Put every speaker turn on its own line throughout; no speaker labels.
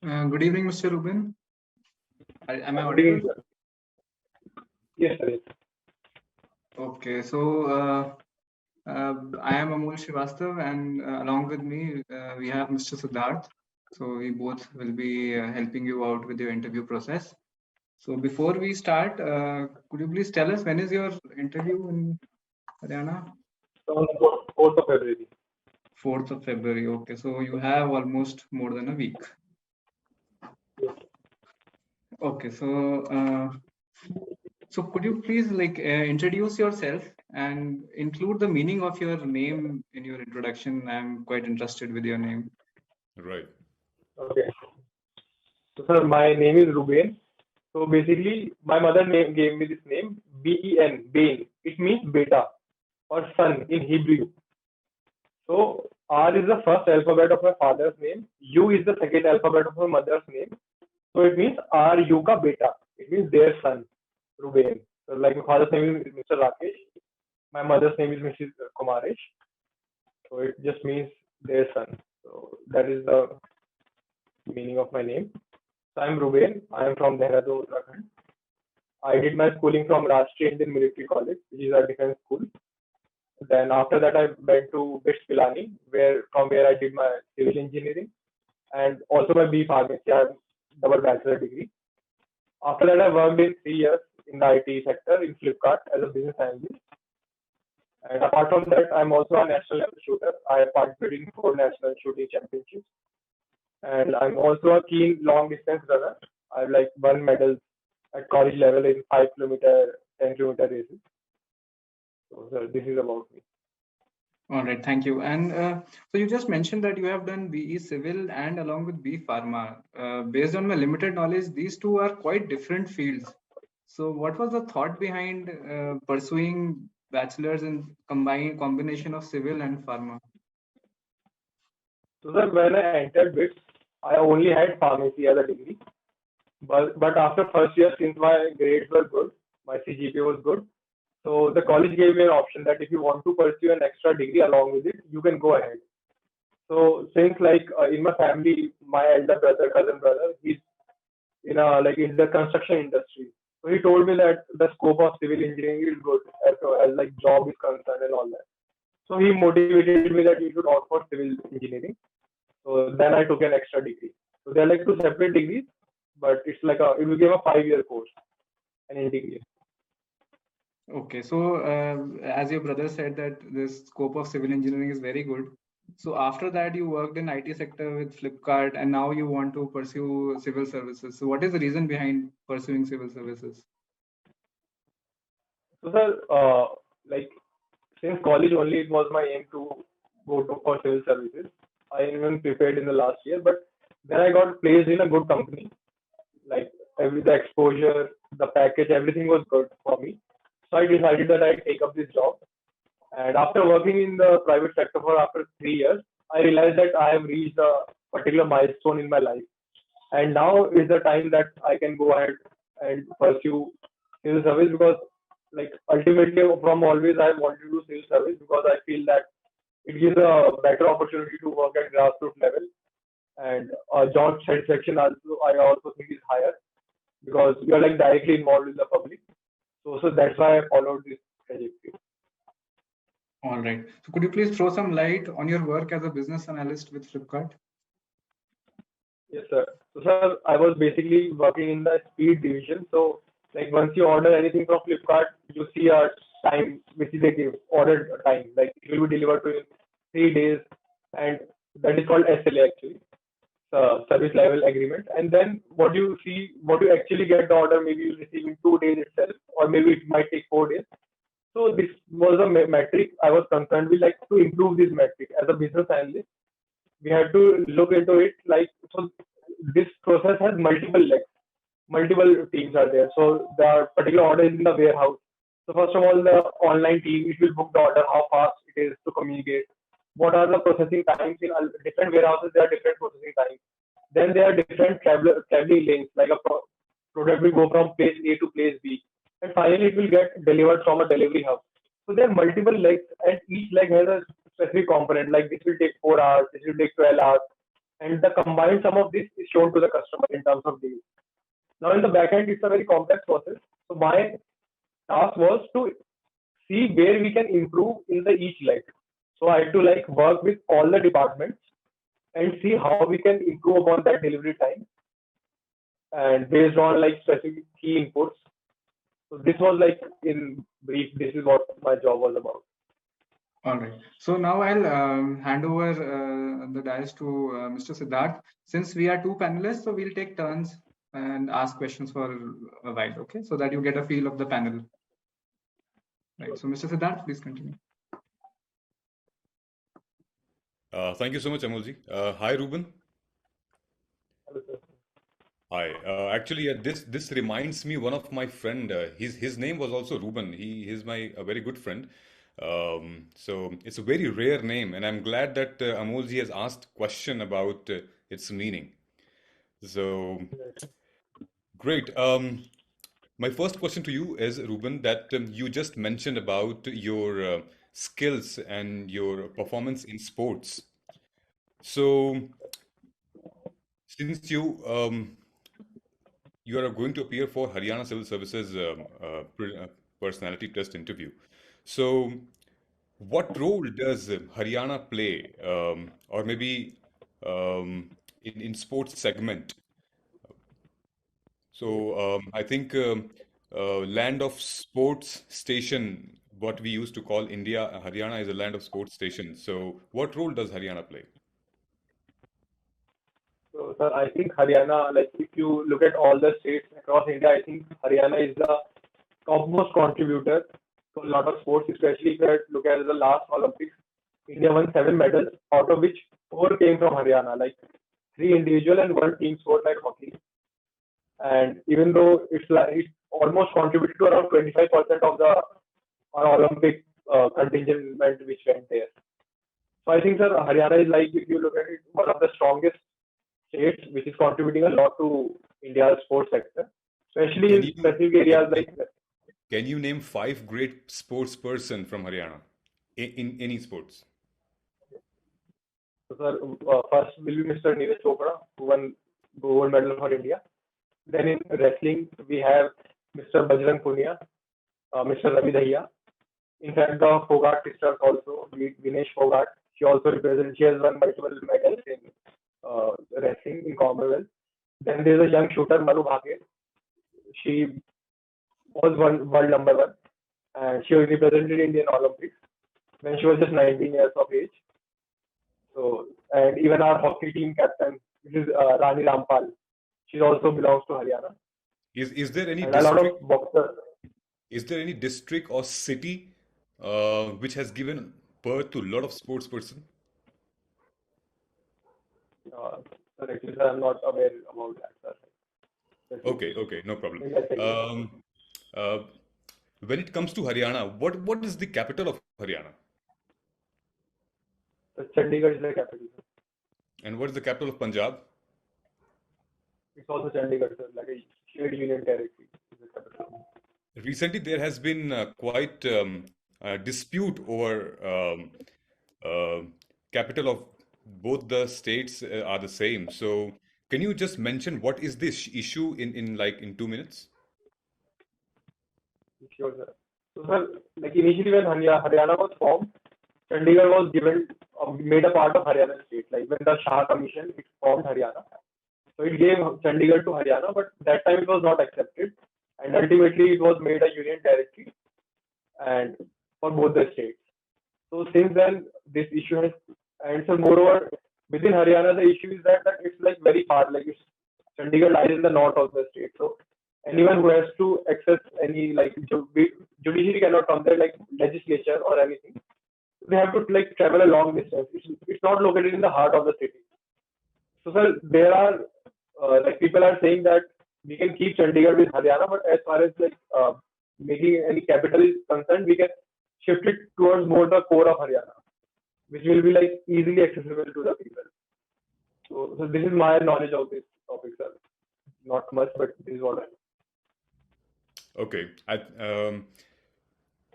Good evening, Mr. Ruben. Am I
Good evening,
audible?
sir. Yes, sir. Yes.
Okay, so I am Amol Srivastav, and along with me, we have Mr. Siddharth. So we both will be helping you out with your interview process. So before we start, could you please tell us when is your interview in Haryana?
So on the 4th of February.
4th of February. Okay, so you have almost more than a week.
Yes.
Okay, so could you please introduce yourself and include the meaning of your name in your introduction? I'm quite interested with your name.
Right.
Okay. So, sir, my name is Ruben. So basically, my mother name gave me this name, Ben, Ben. It means beta or son in Hebrew. So R is the first alphabet of my father's name. U is the second alphabet of my mother's name. So it means R U ka beta. It means their son, Ruben. So like my father's name is Mr. Rakesh. My mother's name is Mrs. Kumaresh. So it just means their son. So that is the meaning of my name. So I'm Ruben. I am from Dehradun, Uttarakhand. I did my schooling from Rashtriya Indian Military College, which is a defense school. Then after that, I went to BITS Pilani, where I did my civil engineering and also my B pharmacy. I have double bachelor degree. After that, I worked in 3 years in the IT sector in Flipkart as a business analyst. And apart from that, I'm also a national level shooter. I participated in 4 national shooting championships. And I'm also a keen long distance runner. I've like won medals at college level in 5 kilometer, 10 kilometer races. So sir, this is about me.
All right, thank you. And so you just mentioned that you have done BE Civil and along with B Pharma. Based on my limited knowledge, these two are quite different fields. So what was the thought behind pursuing bachelor's in combination of civil and pharma?
So sir, when I entered BITS, I only had pharmacy as a degree. But after first year, since my grades were good, my CGPA was good. So the college gave me an option that if you want to pursue an extra degree along with it, you can go ahead. So since like in my family, my elder brother, cousin brother, he's in the construction industry. So he told me that the scope of civil engineering is good as like job is concerned and all that. So he motivated me that you should opt for civil engineering. So then I took an extra degree. So they're like two separate degrees, but it will give a 5 year course, an integrated.
Okay, so as your brother said that the scope of civil engineering is very good. So after that, you worked in IT sector with Flipkart, and now you want to pursue civil services. So what is the reason behind pursuing civil services?
So sir, like since college only, it was my aim to go to for civil services. I even prepared in the last year, but then I got placed in a good company. Like the exposure, the package, everything was good for me. So I decided that I take up this job. And after working in the private sector for after 3 years, I realized that I have reached a particular milestone in my life. And now is the time that I can go ahead and pursue civil service because like ultimately from always I wanted to do civil service because I feel that it gives a better opportunity to work at grassroots level and job satisfaction also I also think is higher because you're like directly involved in the public. So that's why I followed this trajectory.
All right. So could you please throw some light on your work as a business analyst with Flipkart?
Yes, sir. So, sir, I was basically working in the speed division. So, like once you order anything from Flipkart, you see a time which they give ordered time. Like it will be delivered to you in 3 days, and that is called SLA actually, service level agreement. And then what you actually get the order, maybe you receive in 2 days itself, or maybe it might take 4 days. So this was a metric I was concerned with, like to improve this metric as a business analyst we have to look into it like so this process has multiple legs, multiple teams are there, so the particular order is in the warehouse. So first of all, the online team, it will book the order, how fast it is to communicate, what are the processing times in different warehouses, there are different processing times. Then there are different traveling lanes, like product will go from place A to place B, and finally it will get delivered from a delivery hub. So there are multiple legs, and each leg has a specific component. Like this will take 4 hours, this will take 12 hours, and the combined sum of this is shown to the customer in terms of deals. Now in the back end, it's a very complex process. So my task was to see where we can improve in the each leg. So I had to like work with all the departments and see how we can improve upon that delivery time, and based on like specific key inputs. So this was like in brief, this is what my job was about.
All right. So now I'll hand over the dice to Mr. Siddharth. Since we are two panelists, so we'll take turns and ask questions for a while, okay? So that you get a feel of the panel. Right. So Mr. Siddharth, please continue.
Thank you so much, Amolji. Hi, Ruben. Hi. Actually, this reminds me one of my friend. His name was also Ruben. He's my a very good friend. So it's a very rare name, and I'm glad that Amolji has asked question about its meaning. So great. My first question to you is, Ruben, that you just mentioned about your skills and your performance in sports. So since you are going to appear for Haryana Civil Services personality test interview. So, what role does Haryana play, or maybe in sports segment? So, I think land of sports station, what we used to call India, Haryana is a land of sports station. So, what role does Haryana play?
So, sir, I think Haryana, like if you look at all the states across India, I think Haryana is the topmost contributor to a lot of sports, especially if you look at the last Olympics. India won 7 medals, out of which 4 came from Haryana, like 3 individual and 1 team sport like hockey. And even though it's like it almost contributed to around 25% of the Olympic contingent which went there. So I think, sir, Haryana is like, if you look at it, one of the strongest states which is contributing a lot to India's sports sector, especially
Can
in
you
specific areas
can,
like
can you name five great sports person from Haryana in any sports?
so, sir, first will be Mr. Neeraj Chopra, who won gold medal for India. Then in wrestling, we have Mr. Bajrang Punia, Mr. Ravi Dahiya. In fact, the Fogart sisters also, Vinesh Fogart, she also represents, she has won multiple medals in wrestling in Commonwealth. Then there's a young shooter, Manu Bhake. She was world number one, and she represented Indian Olympics when she was just 19 years of age. So, and even our hockey team captain, which is Rani Rampal, she also belongs to Haryana.
Is there any
And a lot
district?
of boxers.
Is there any district or city which has given birth to a lot of sports person?
So actually, sir, I'm not aware about that, sir.
Okay, no problem.
Maybe I'll check it.
Uh, when it comes to Haryana, what is the capital of Haryana?
So Chandigarh is the capital, sir.
And what is the capital of Punjab?
It's also Chandigarh, sir, like a shared union territory is the capital.
Recently, there has been quite a dispute over uh, capital of both the states are the same. So, can you just mention what is this issue in 2 minutes?
Sure, sir. So, sir, like initially when Haryana was formed, Chandigarh was given, made a part of Haryana state. Like when the Shah Commission, it formed Haryana. So it gave Chandigarh to Haryana, but that time it was not accepted. And ultimately it was made a union territory and for both the states. So since then, this issue has, and so moreover, within Haryana, the issue is that it's like very far, like it's, Chandigarh lies in the north of the state. So anyone who has to access any, like, judiciary cannot come there, like legislature or anything. They have to like travel a long distance. It's not located in the heart of the city. So, sir, there are, like, people are saying that we can keep Chandigarh with Haryana, but as far as like making any capital is concerned, we can shift it towards more the core of Haryana, which will be like easily accessible to the people. So this is my knowledge of this topic, sir. Not much, but this is what I know.
Okay,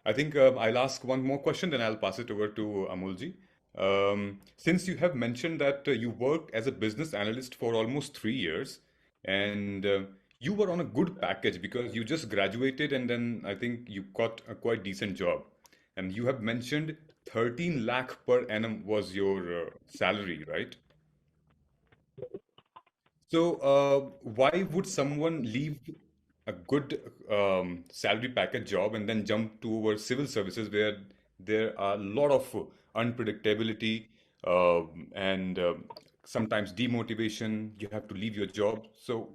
I think I'll ask one more question, then I'll pass it over to Amulji. Since you have mentioned that you worked as a business analyst for almost 3 years, and you were on a good package because you just graduated and then I think you got a quite decent job. And you have mentioned 13 lakh per annum was your salary, right? So, why would someone leave a good salary package job and then jump towards civil services where there are a lot of unpredictability and sometimes demotivation? You have to leave your job. So,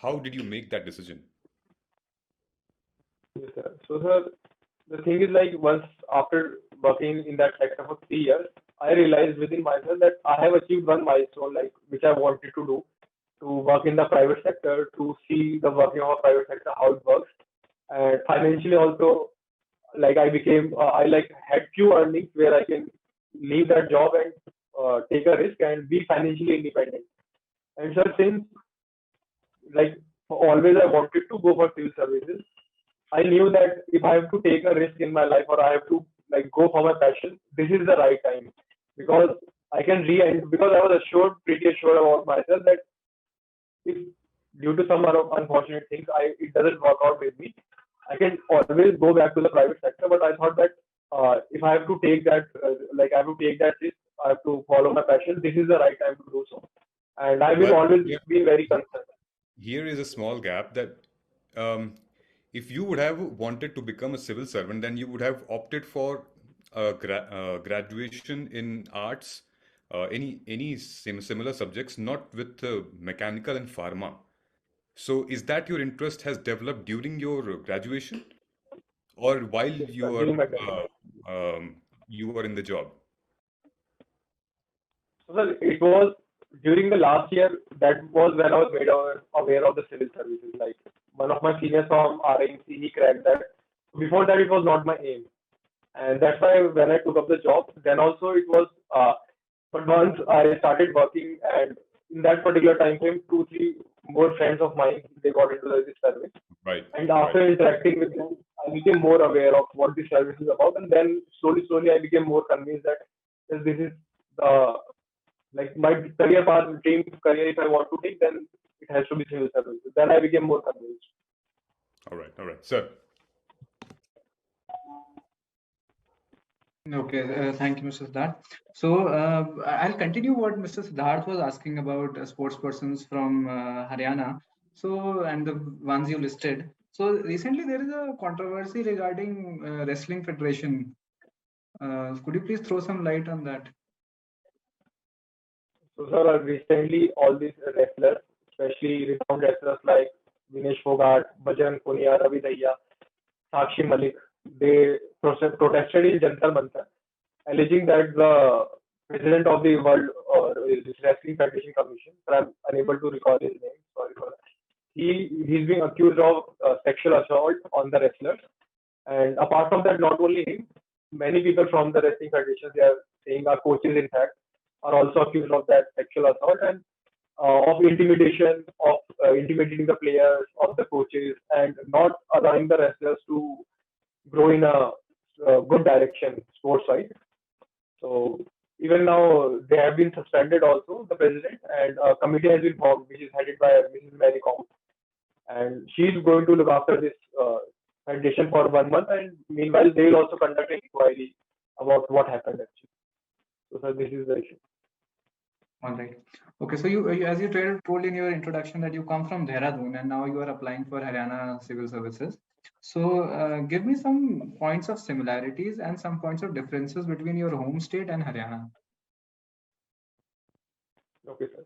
how did you make that decision?
Yes, sir. So, sir, the thing is like once after working in that sector for 3 years, I realized within myself that I have achieved one milestone, like which I wanted to do, to work in the private sector, to see the working of a private sector, how it works, and financially also, like I became, I like had few earnings where I can leave that job and take a risk and be financially independent. And sir, since like always I wanted to go for civil services, I knew that if I have to take a risk in my life or I have to like go for my passion, this is the right time because I can re-end because I was assured, pretty assured about myself that if due to some other unfortunate things, it doesn't work out with me, I can always go back to the private sector. But I thought that if I have to take that, like I have to take that risk, I have to follow my passion. This is the right time to do so, and I will
But
always
here,
be very concerned.
here is a small gap that um, if you would have wanted to become a civil servant, then you would have opted for a graduation in arts, any similar subjects, not with mechanical and pharma. So, is that your interest has developed during your graduation or while
Yes, sir, during my career.
uh, um, you were in the job?
So, sir, it was during the last year that was when I was made aware of the civil services. Like one of my seniors from RNC, he cracked that. Before that, it was not my aim, and that's why when I took up the job, then also it was. But once I started working, and in that particular time frame, two, three more friends of mine they got into this service,
Right,
and
right.
after interacting with them, I became more aware of what this service is about, and then slowly, I became more convinced that yes, this is the like my career path, dream career. If I want to take, then it has to be civil services. Then I became more convinced.
All right, all right. Sir,
Okay, thank you, Mr. Siddharth. So I'll continue what Mr. Siddharth was asking about sports persons from Haryana. So, and the ones you listed. So recently there is a controversy regarding wrestling federation. Could you please throw some light on that?
So, sir, recently all these wrestlers, especially renowned wrestlers like Vinesh Fogart, Bajrang Punia, Ravi Daya, Sakshi Malik, they protested in Jantar Mantar, alleging that the president of the World or this Wrestling Federation Commission, but I'm unable to recall his name, sorry for that. He's being accused of sexual assault on the wrestlers. And apart from that, not only him, many people from the wrestling federation, they are saying our coaches, in fact, are also accused of that sexual assault and of intimidation, of intimidating the players, of the coaches, and not allowing the wrestlers to grow in a good direction sports wise. So even now they have been suspended also, the president, and a committee has been formed, which is headed by Mrs. Mary Com, and she's going to look after this foundation for 1 month. And meanwhile, they will also conduct an inquiry about what happened actually. So, sir, this is the issue.
All right. Okay. So as you told in your introduction that you come from Dehradun and now you are applying for Haryana Civil Services. So give me some points of similarities and some points of differences between your home state and Haryana.
Okay, sir.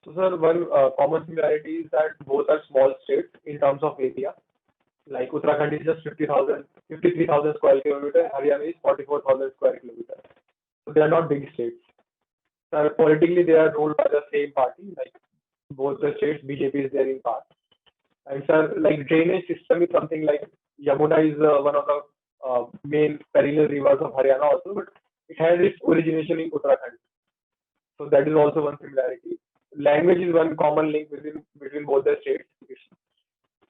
So, sir, one common similarity is that both are small states in terms of area. Like Uttarakhand is just 53,000 square kilometers. Haryana is 44,000 square kilometers. So they are not big states. Sir, politically, they are ruled by the same party. Like both the states, BJP is there in part. And sir, like drainage system is something like Yamuna is one of the main perennial rivers of Haryana also, but it has its origination in Uttarakhand. So that is also one similarity. Language is one common link between both the states.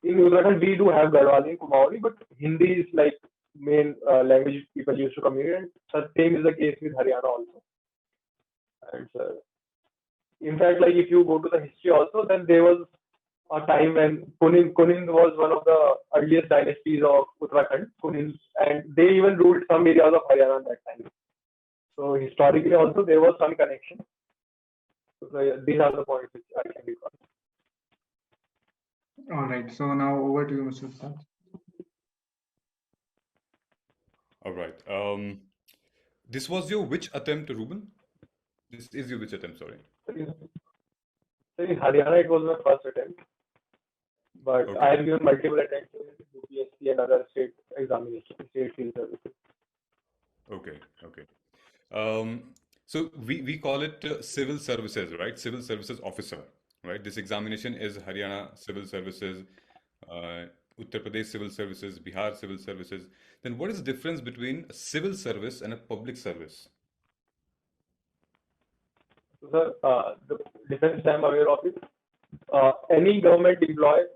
In Uttarakhand, we do have Garhwali and Kumaoni, but Hindi is like main language people used to communicate. So same is the case with Haryana also. And in fact, like if you go to the history also, then there was a time when Kunin was one of the earliest dynasties of Uttarakhand, Kunin, and they even ruled some areas of Haryana at that time. So historically also there was some connection. So yeah, these are the points which I can recall.
All right. So now over to you, Mr. Siddharth.
All right. This was your which attempt, Ruben? This is your which attempt, sorry.
So in Haryana, it was my first attempt, but
Okay.
I have given multiple attempts in HPSC and other state examinations, state field services.
Okay. So we call it civil services, right? Civil services officer, right? This examination is Haryana civil services, Uttar Pradesh civil services, Bihar civil services. Then what is the difference between a civil service and a public service?
So, sir, the difference I'm aware of is any government employee,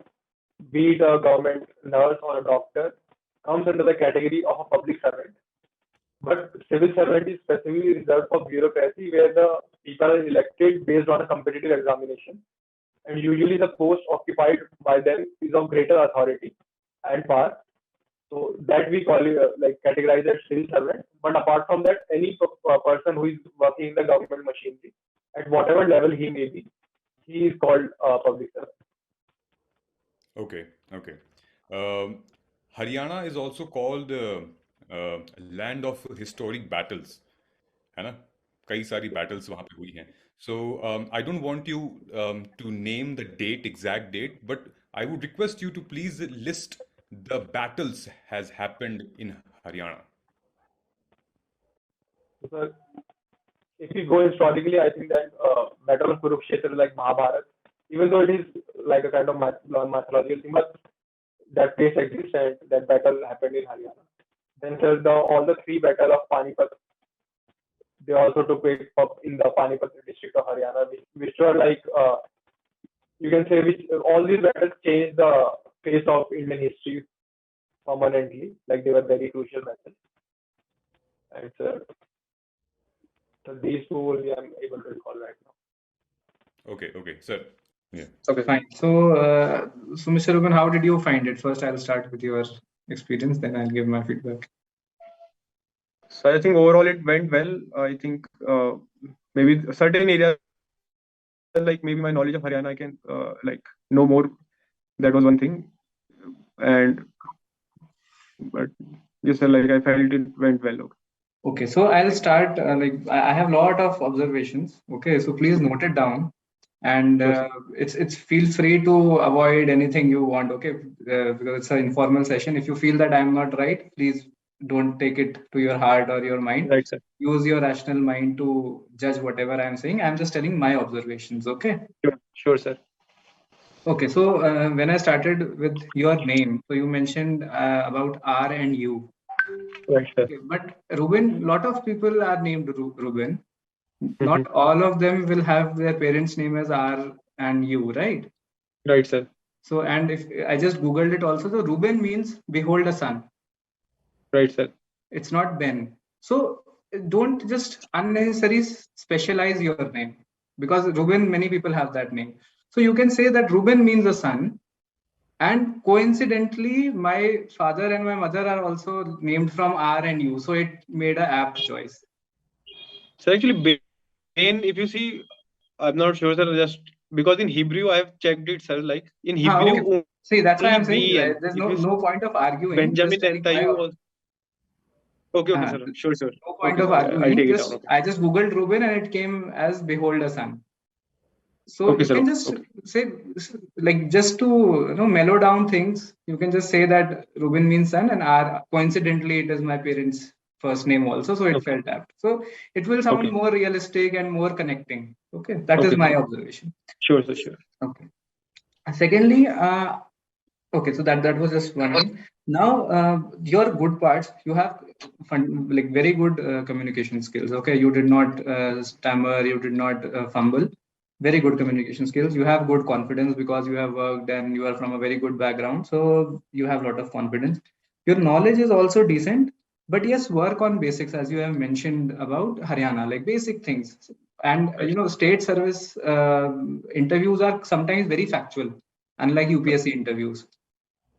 be it a government nurse or a doctor, comes under the category of a public servant. But civil servant is specifically reserved for bureaucracy, where the people are elected based on a competitive examination, and usually the post occupied by them is of greater authority and power. So that we call it like categorize as civil servant. But apart from that, any person who is working in the government machinery at whatever level he may be, he is called public servant.
Okay. Haryana is also called land of historic battles, है ना? कई सारी battles वहाँ पे हुई हैं. So I don't want you to name the exact date, but I would request you to please list the battles has happened in Haryana.
So, if we go historically, I think that Battle of Kurukshetra, like Mahabharata, even though it is like a kind of mythological thing, but that place exists and that battle happened in Haryana. Then there's all the three battles of Panipat. They also took it up in the Panipat district of Haryana, which were like you can say which all these battles changed the face of Indian history permanently. Like they were very crucial battles. And so these two only I'm able to recall right now.
Okay, sir. Yeah.
Okay, fine. So, Mr. Ruben, how did you find it? First, I'll start with your experience, then I'll give my feedback.
So I think overall it went well. I think maybe certain areas like maybe my knowledge of Haryana, I can like know more. That was one thing, but yes, like I felt it went well.
Okay, so I'll start. Like I have a lot of observations. Okay, so please note it down, and it's feel free to avoid anything you want. Okay, because it's an informal session. If you feel that I'm not right, please don't take it to your heart or your mind.
Right, sir.
Use your rational mind to judge whatever I'm saying. I'm just telling my observations. Okay.
Sure, sir.
Okay, so when I started with your name, so you mentioned about R and U.
Right, sir.
Okay, but Ruben, lot of people are named Ruben. Not all of them will have their parents' name as R and U, right?
Right, sir.
So, and if I just Googled it also, so Ruben means behold a son.
Right, sir.
It's not Ben. So don't just unnecessarily specialize your name, because Ruben, many people have that name. So you can say that Ruben means a son. And coincidentally, my father and my mother are also named from R and U. So it made an apt choice.
So actually, Ben, if you see, I'm not sure, sir, just because in Hebrew I have checked it, sir. Like in Hebrew,
Okay. See, that's why I'm
only
saying
BN.
there's no point of arguing.
Benjamin and Tayu also. Okay, sir. Sure.
No point of
I'll
arguing.
take it down. Okay.
I just Googled Ruben and it came as behold a son. So you can just say, like, just to mellow down things, you can just say that Ruben means son, and R, coincidentally it is my parents' first name also, so it felt apt. So it will sound more realistic and more connecting. Okay, that is my observation.
Sure, sir. Sure.
Okay. Secondly, okay, so that was just one thing. Now, your good parts, you have like very good communication skills. Okay, you did not stammer, you did not fumble. Very good communication skills. You have good confidence because you have worked and you are from a very good background. So you have a lot of confidence. Your knowledge is also decent, but yes, work on basics as you have mentioned about Haryana, like basic things. And state service interviews are sometimes very factual, unlike UPSC interviews.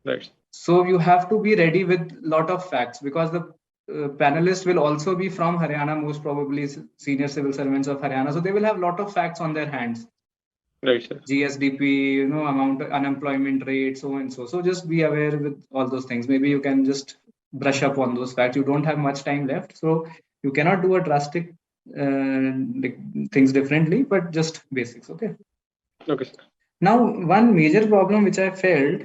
Right.
So you have to be ready with lot of facts, because the panelists will also be from Haryana, most probably senior civil servants of Haryana. So they will have lot of facts on their hands.
Right, sir.
GSDP, amount of unemployment rate, so and so. So just be aware with all those things. Maybe you can just brush up on those facts. You don't have much time left, so you cannot do a drastic like things differently, but just basics. Okay.
Okay, sir.
Now, one major problem which I felt,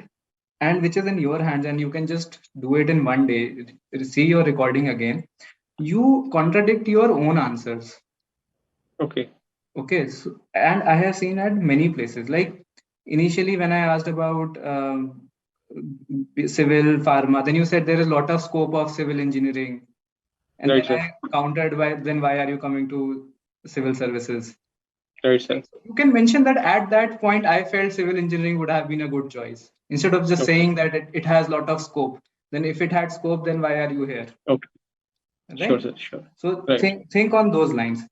and which is in your hands, and you can just do it in one day. See your recording again. You contradict your own answers.
Okay.
Okay, so, and I have seen at many places. Like initially, when I asked about civil pharma, then you said there is a lot of scope of civil engineering, and
Right,
then
sir.
I countered by then why are you coming to civil services?
Right, sir.
You can mention that at that point I felt civil engineering would have been a good choice instead of just
Okay.
saying that it has a lot of scope. Then if it had scope, then why are you here?
Okay.
Right?
Sure, sir. Sure.
So
Right.
think on those lines.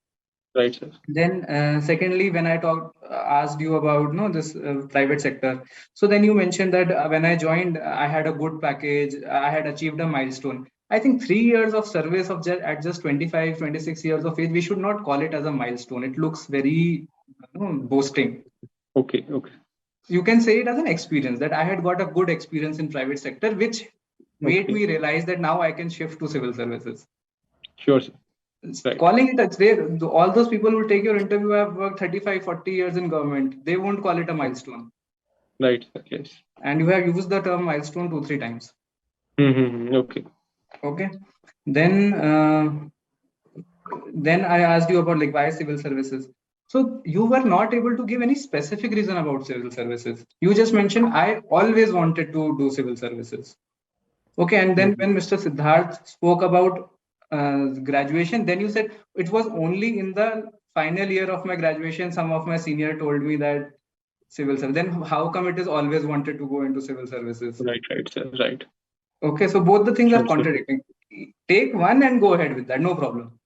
Right, sir.
Then secondly, when I asked you about this private sector, so then you mentioned that when I joined, I had a good package, I had achieved a milestone. I think 3 years of service of at just 25, 26 years of age, we should not call it as a milestone. It looks very boasting.
Okay. Okay.
You can say it as an experience, that I had got a good experience in private sector, which made
Okay.
me realize that now I can shift to civil services.
Sure, sir. Right.
Calling it all those people who take your interview have worked 35, 40 years in government. They won't call it a milestone.
Right, sir. Yes.
And you have used the term milestone 2-3 times.
Okay.
Okay. Then I asked you about like why civil services. So you were not able to give any specific reason about civil services. You just mentioned I always wanted to do civil services. Okay, and then when Mr. Siddharth spoke about graduation, then you said it was only in the final year of my graduation, some of my senior told me that civil service. Then how come it is always wanted to go into civil services?
Right, sir. Right.
Okay, so both the things
Sure,
are contradicting. Take one and go ahead with that, no problem.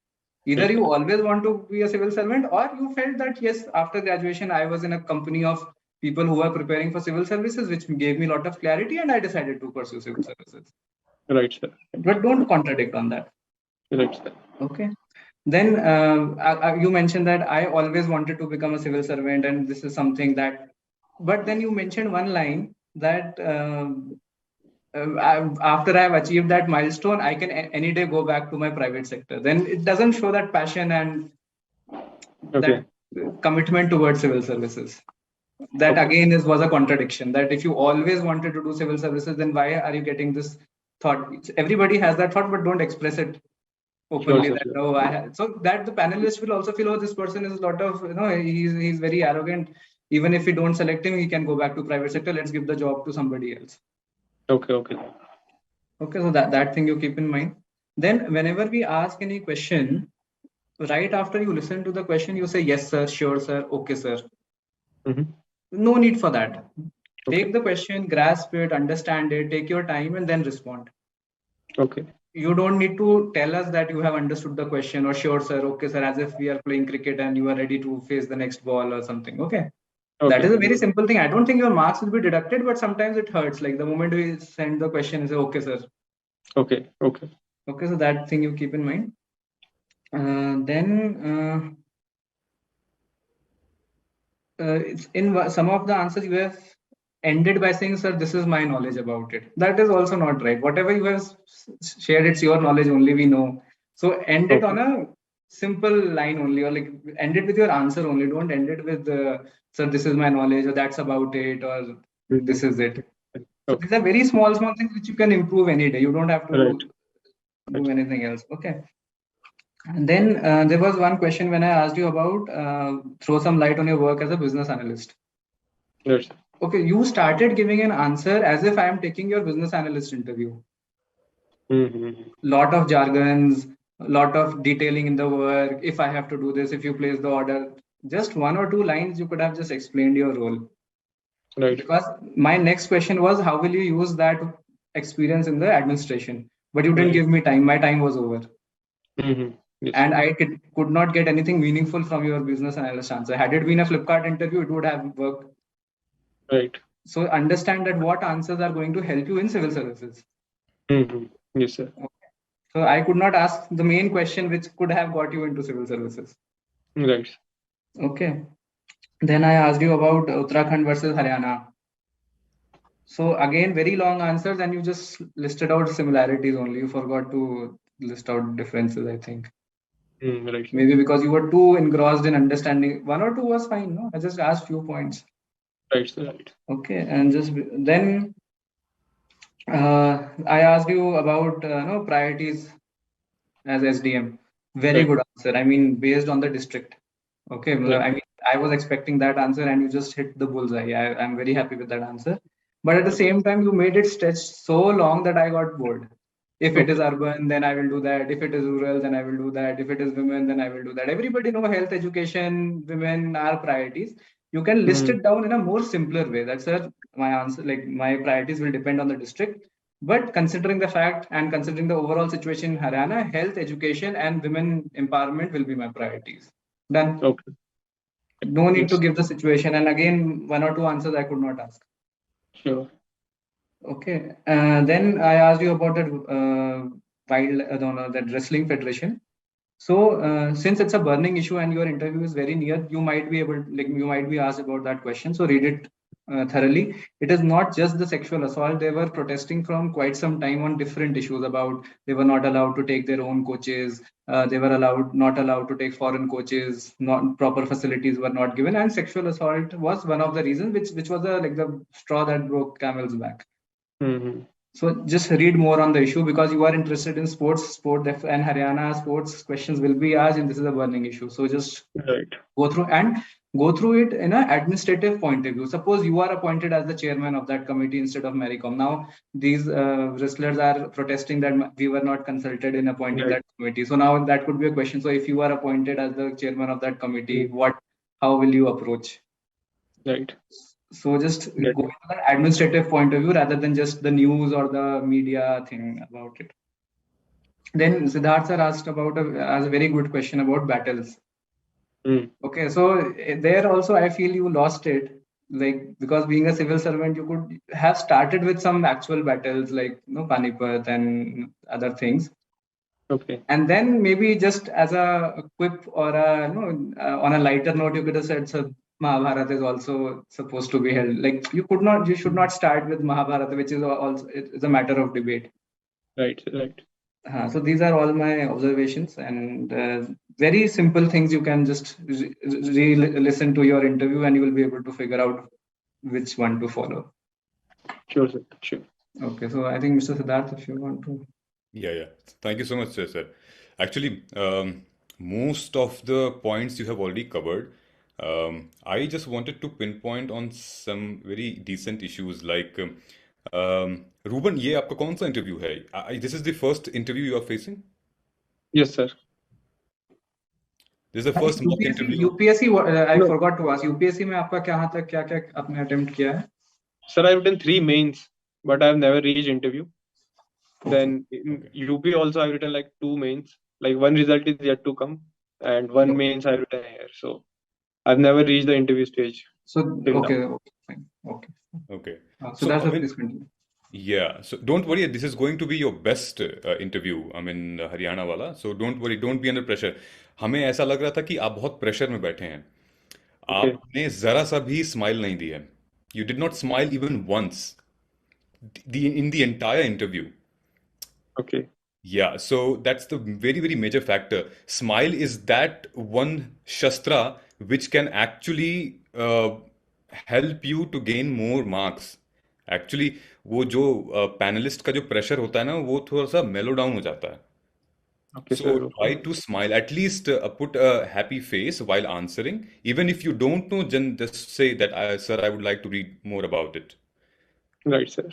Either
Right,
you
sir.
always want to be a civil servant, or you felt that yes, after graduation, I was in a company of people who are preparing for civil services, which gave me a lot of clarity, and I decided to pursue civil services.
Right, sir.
But don't contradict on that.
Right, sir.
Okay. Then you mentioned that I always wanted to become a civil servant, and this is something that. But then you mentioned one line that after I have achieved that milestone, I can any day go back to my private sector. Then it doesn't show that passion and that commitment towards civil services. That again was a contradiction. That if you always wanted to do civil services, then why are you getting this thought? Everybody has that thought, but don't express it openly.
Sure,
that so that the panelists will also feel, oh, this person is a lot of he's very arrogant. Even if we don't select him, he can go back to private sector. Let's give the job to somebody else.
Okay.
So that thing you keep in mind. Then whenever we ask any question, right after you listen to the question, you say yes sir, sure sir, okay sir. No need for that. Take the question, grasp it, understand it, take your time, and then respond.
Okay.
You don't need to tell us that you have understood the question or sure sir, okay sir, as if we are playing cricket and you are ready to face the next ball or something. Okay. That is a very simple thing. I don't think your marks will be deducted, but sometimes it hurts. Like the moment we send the question, you say okay sir. Okay, so that thing you keep in mind. Then it's in some of the answers you have ended by saying, sir, this is my knowledge about it. That is also not right. Whatever you have shared, it's your knowledge only, we know. So end it on a simple line only, or like end it with your answer only. Don't end it with, sir, this is my knowledge, or that's about it, or this is it. So these are very small things which you can improve any day. You don't have to do anything else. Okay. And then there was one question when I asked you about throw some light on your work as a business analyst.
Yes.
Okay, you started giving an answer as if I am taking your business analyst interview. Lot of jargons, lot of detailing in the work. If I have to do this, if you place the order, just 1 or 2 lines, you could have just explained your role.
Right.
Because my next question was, how will you use that experience in the administration, but you didn't
Right.
give me time. My time was over.
Yes,
And
sir.
I could not get anything meaningful from your business analyst answer. Had it been a Flipkart interview, it would have worked.
Right.
So understand that what answers are going to help you in civil services.
Yes, sir.
So I could not ask the main question which could have got you into civil services.
Right.
Okay. Then I asked you about Uttarakhand versus Haryana. So again, very long answers, and you just listed out similarities only. You forgot to list out differences, I think.
Right.
Maybe because you were too engrossed in understanding. One or two was fine, no? I just asked few points.
Right, sir. Right.
Okay, and just then I asked you about no priorities as SDM. Very
Right.
good answer. I mean, based on the district. Okay,
Right.
I mean, I was expecting that answer, and you just hit the bullseye. I'm very happy with that answer. But at the
Okay.
same time, you made it stretch so long that I got bored. If it is
Okay.
urban, then I will do that. If it is rural, then I will do that. If it is women, then I will do that. Everybody know health, education, women are priorities. You can list it down in a more simpler way. That's my answer. Like my priorities will depend on the district. But considering the fact and considering the overall situation in Haryana, health, education, and women empowerment will be my priorities. Done.
Okay.
No need to
Yes.
give the situation. And again, one or two answers I could not ask.
Sure.
Okay. Then I asked you about that that wrestling federation. So since it's a burning issue and your interview is very near, you might be you might be asked about that question. So read it thoroughly. It is not just the sexual assault. They were protesting from quite some time on different issues about they were not allowed to take their own coaches. They were not allowed to take foreign coaches. Not proper facilities were not given, and sexual assault was one of the reasons, which was like the straw that broke camel's back. So just read more on the issue because you are interested in and Haryana sports questions will be asked, and this is a burning issue. So just
Right.
go through it in an administrative point of view. Suppose you are appointed as the chairman of that committee instead of Maricom. Now these wrestlers are protesting that we were not consulted in appointing
Right.
that committee. So now that could be a question. So if you are appointed as the chairman of that committee, how will you approach?
Right.
So just
Get
go
it.
into the administrative point of view rather than just the news or the media thing about it. Then Siddharth sir asked as a very good question about battles. Okay, so there also I feel you lost it, like because being a civil servant, you could have started with some actual battles like Panipat and other things,
Okay.
and then maybe just as a quip or on a lighter note, you could have said so. Mahabharata is also supposed to be held. Like you should not start with Mahabharata, which is also it's a matter of debate.
Right. Right.
So these are all my observations and very simple things. You can just listen to your interview and you will be able to figure out which one to follow.
Sure, sir. Sure.
Okay, so I think Mr. Siddharth, if you want to.
Yeah. Thank you so much, sir. Actually, most of the points you have already covered. I just wanted to pinpoint on some very decent issues like Ruben, ये आपका कौन सा interview है? This is the first interview you are facing?
Yes, sir.
This is the first mock interview.
UPSC, I
No.
forgot to ask. UPSC में आपका कहाँ तक क्या आपने attempt किया है?
Sir, I've done 3 mains, but I've never reached interview.
Okay.
Then in UP also I've written like 2 mains. Like one result is yet to come, and one mains I've written here. So I've never reached the interview stage.
So
till
okay,
now.
fine. Okay.
Okay.
So that's
I mean,
please continue.
yeah, so don't worry, this is going to be your best interview. I mean, Haryana वाला. So don't worry, don't be under pressure. हमें ऐसा लग रहा था कि आप बहुत pressure में बैठे हैं.
Okay.
आपने जरा सा भी स्माइल नहीं दी है. You did not smile even once in the entire interview.
Okay.
Yeah, so that's the very, very major factor. Smile is that one shastra which can actually help you to gain more marks. Actually, वो जो panelist का जो pressure होता है ना वो थोड़ा सा मेलो डाउन हो जाता है.
Okay,
So
sir.
try
Okay.
to smile. At least put a happy face while answering. Even if you don't know, just say that, sir, I would like to read more about it.
Right, sir.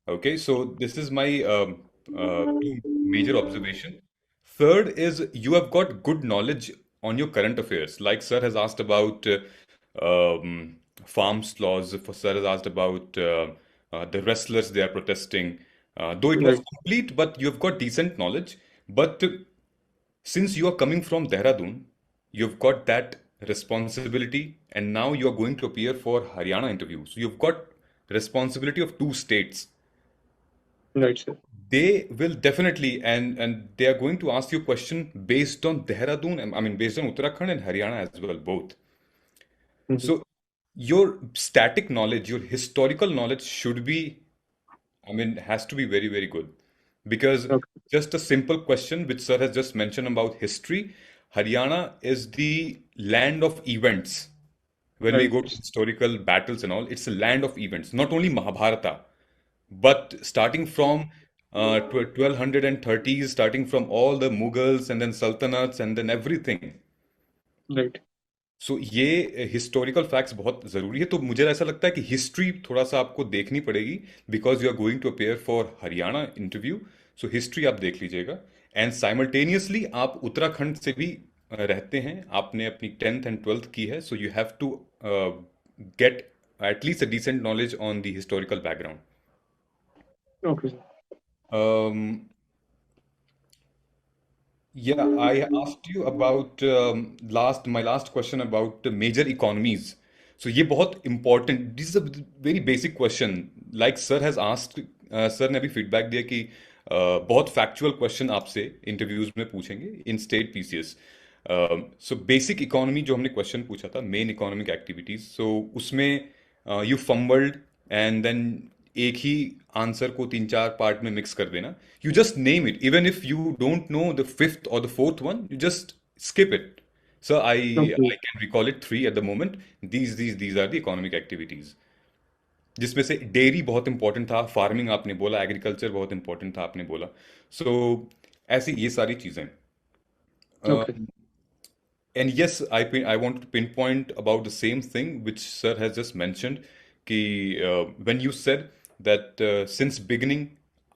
Okay, so this is my two major observation. Third is you have got good knowledge on your current affairs. Like sir has asked about farms laws. Sir has asked about the wrestlers they are protesting. Though it was
Right.
complete, but you've got decent knowledge. But since you are coming from Dehradun, you've got that responsibility, and now you are going to appear for Haryana interview. So you've got responsibility of two states.
Right, sir.
They will definitely, and they are going to ask you a question based on Dehradun, I mean based on Uttarakhand and Haryana as well, both.
Mhm.
So your static knowledge, your historical knowledge should be, I mean, has to be very, very good. Because
Okay.
just a simple question, which sir has just mentioned about history, Haryana is the land of events. When we
Right.
go to historical battles and all, it's a land of events. Not only Mahabharata, but starting from 1230s, starting from all the Mughals and then Sultanates and then everything.
Right.
सो ये historical facts बहुत ज़रूरी है तो मुझे ऐसा लगता है कि हिस्ट्री थोड़ा सा आपको देखनी पड़ेगी because you are going to appear for Haryana interview so history आप देख लीजिएगा एंड साइमल्टेनियसली आप उत्तराखंड से भी रहते हैं आपने अपनी 10th एंड 12th की है so you have to get at least a decent knowledge on the historical
Okay, sir.
Background Yeah, I asked you about my last question about the major economies. So ये बहुत important. This is a very basic question. Like sir has asked, sir ने भी feedback दिया कि बहुत factual question आपसे interviews में पूछेंगे in state PCS. So basic economy जो हमने question पूछा था main economic activities. So उसमें you fumbled and then एक ही आंसर को तीन चार पार्ट में मिक्स कर देना you just name it even if you don't know the fifth or the fourth one you just skip it. So
Okay.
I can recall it three at the moment. These are the economic activities. जिसमें से dairy बहुत important था farming आपने बोला agriculture बहुत important था आपने बोला सो ऐसी ये सारी चीज़ें
Okay.
And yes, I want to pinpoint about the same thing which sir has just mentioned. Ki, when you said that since beginning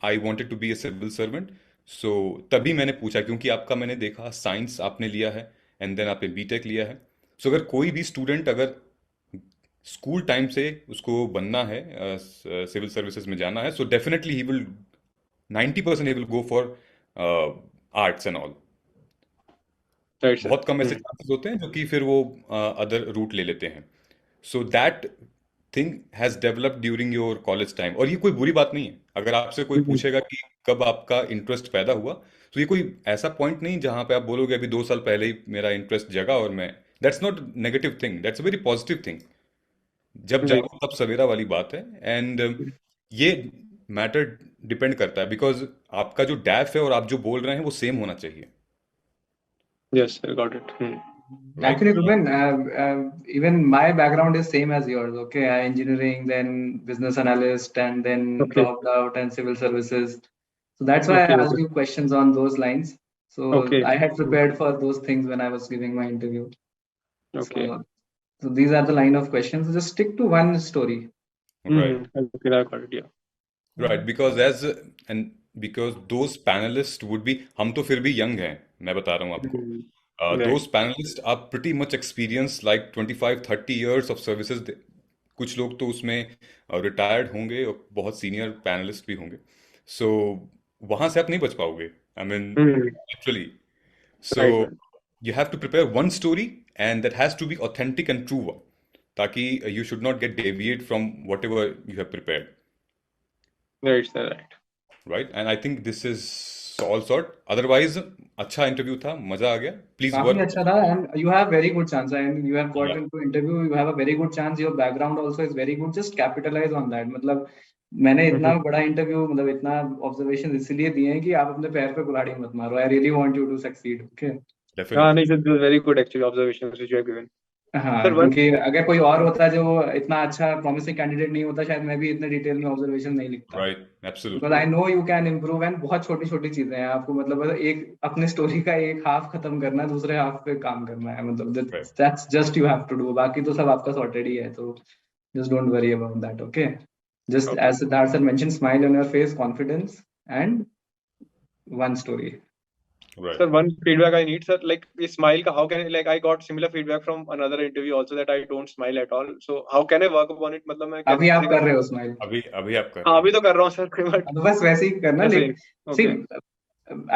I wanted to be a civil servant, so तभी मैंने पूछा क्योंकि आपका मैंने देखा science आपने लिया है एंड देन आपने बीटेक लिया है सो अगर कोई भी स्टूडेंट अगर स्कूल टाइम से उसको बनना है सिविल सर्विसेज में जाना है so definitely he will 90% he will go for arts and all
Right, sir.
बहुत कम ऐसे चांसेस होते हैं जो कि फिर वो अदर रूट ले लेते हैं so that thing has developed during your college time और ये कोई बुरी बात नहीं है अगर आपसे कोई
Mhm.
पूछेगा कि कब आपका इंटरेस्ट पैदा हुआ तो ये कोई ऐसा पॉइंट नहीं जहां पे आप बोलोगे अभी 2 साल पहले ही मेरा इंटरेस्ट जगा और मैं that's not negative thing that's a very positive thing जब
Right.
जागो तब सवेरा वाली बात है एंड ये मैटर डिपेंड करता है बिकॉज आपका जो डैफ है और आप जो बोल रहे हैं वो सेम होना चाहिए
Yes, I got it.
Right
Actually, Ruben, even my background is same as yours. Okay, I engineering, then business analyst, and then
Okay.
dropped out and civil services. So that's why
Okay.
I asked
Okay.
you questions on those lines. So
Okay.
I had prepared for those things when I was giving my interview.
Okay.
So these are the line of questions. Just stick to one story.
Right
Okay, I got it. Yeah.
Right because those panelist would be हम तो फिर भी young हैं मैं बता रहा हूँ आपको
Right.
Those panelist are pretty much experience like 25-30 years of services कुछ लोग तो उसमें रिटायर्ड होंगे और बहुत सीनियर पैनलिस्ट भी होंगे सो वहाँ से आप नहीं बच पाओगे I mean literally so
Right. Right.
You have to prepare one story and that has to be authentic and true ताकि you should not get deviate from whatever you have prepared
Right, sir. Right.
right and I think this is all sort otherwise अच्छा interview था मजा आ गया please
काफी
work
अच्छा था and you have very good chance and you have got
yeah
into interview you have a very good chance your background also is very good just capitalize on that मतलब मैंने इतना बड़ा interview मतलब इतना observation इसलिए दिए हैं कि आप अपने पैर पे कुल्हाड़ी मत मारो I really want you to succeed okay
definitely
No, it's a very good actually observations which you have given.
हाँ
Sir, one.
क्योंकि अगर कोई और होता जो इतना अच्छा प्रॉमिसिंग कैंडिडेट नहीं होता शायद मैं भी इतने डिटेल में ऑब्जर्वेशन नहीं लिखता
right
because
absolutely
I know you can improve and बहुत छोटी छोटी चीजें हैं आपको मतलब बस एक अपने स्टोरी का एक हाफ खत्म करना है दूसरे हाफ पे काम करना है मतलब
right
that's just you have to do बाकी तो सब आपका सॉर्टेड ही है तो just don't worry about that okay just
Okay.
as Siddharth sir mentioned smile on your face confidence and one story
Right.
Sir, one feedback I need, sir, like this smile, how can I, like I got similar feedback from another interview also that I don't smile at all. So how can I work upon it? मतलब मैं
अभी आप
कैसे
कर रहे हो smile?
अभी आप कर
हाँ
रहे
अभी तो कर रहा हूँ सर, बट
तो बस वैसे ही करना.
ऐसे
like see,
okay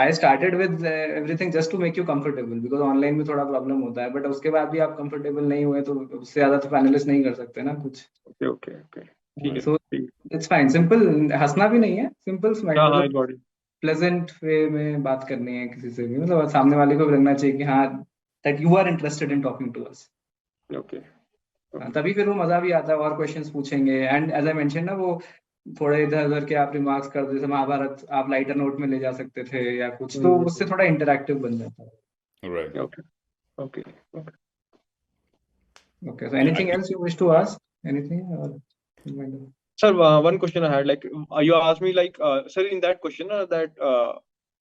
I started with everything just to make you comfortable because online में थोड़ा प्रॉब्लम होता है, बट उसके बाद भी आप कंफर्टेबल नहीं हुए तो उससे ज्यादा तो पैनलिस्ट नहीं कर सकते ना कुछ.
ओके ओके ओके ठीक है
सो
ठीक
इट्स फाइन. सिंपल, हंसना भी नहीं है, सिंपल स्माइल,
हाँ हाँ
मतलब
गॉट इट
प्लेजेंट वे में बात करनी है किसी से भी, मतलब सामने वाले को भी लगना चाहिए कि हाँ that you are interested in talking to us.
Okay
तभी फिर वो मजा भी आता है, और क्वेश्चंस पूछेंगे. एंड एज आई मेंशन ना, वो थोड़े इधर उधर के आप रिमार्क्स कर दो, जैसे महाभारत आप लाइटर नोट में ले जा सकते थे या कुछ, तो उससे थोड़ा इंटरैक्टिव बन जाता है.
Right.
Okay okay okay
Okay, so anything else you wish to ask? Anything or?
Sir, one question I had, like you asked me, like sir, in that question that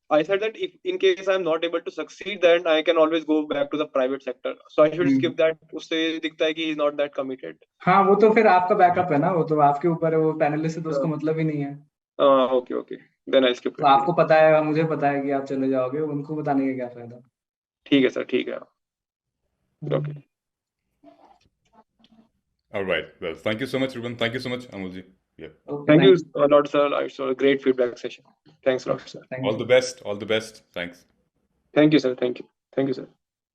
I said that if in case I'm not able to succeed, then I can always go back to the private sector. So I should skip that. उससे दिखता है कि he's not that committed.
हाँ, वो तो फिर आपका backup है ना, वो तो आपके ऊपर है, वो पैनलिस्ट से तो उसको मतलब ही नहीं है.
Okay okay then I skip
तो आपको पता है, मुझे पता है कि आप चले जाओगे, उनको बताने का क्या फायदा.
ठीक है सर, ठीक है. Okay.
All right. Well, thank you so much, Ruben. Thank you so much, Amulji. Yeah.
Okay,
Thank you a lot, sir. I saw a great feedback session. Thanks a lot, sir.
Thank
All
you.
the best. All the best. Thanks.
Thank you, sir. Thank you. Thank you, sir.